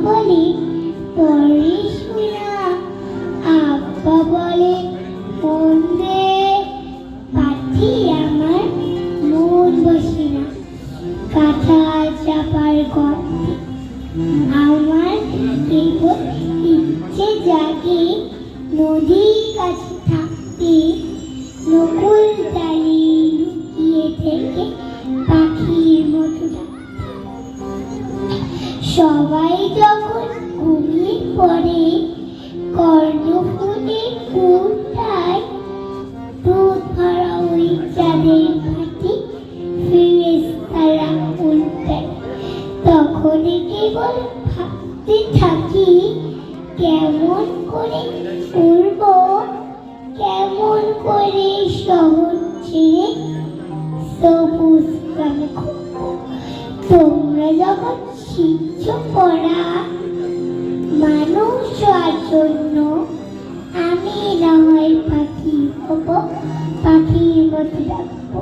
বলে পড়িস না, আব্বা বলে মন দে, পাখি আমার মন বসে না, কাঁঠাল চাপার গর্তে। আমার কেবল ইচ্ছে জাগে নদীর কাছে থাকতে, নকুল ডালি লুকিয়ে থেকে পাখির মতো ডাকতে। সবাই যখন ঘুমিয়ে পড়ে কর্ণফুলের কুটায়, দুধ ভরা ওই চাঁদের ঘাটে ফেরেশতারা উল্টায়। তখন কেবল ভাবতে থাকি, কেমন করে উড়ব, কেমন করে শহর ছেড়ে সবুজ গ্রামে ঘুরব। তোমরা যখন শিখছো পড়া মানুষ হওয়ার জন্য, আমি না হয় পাখি হব, পাখির মতো ডাকবো।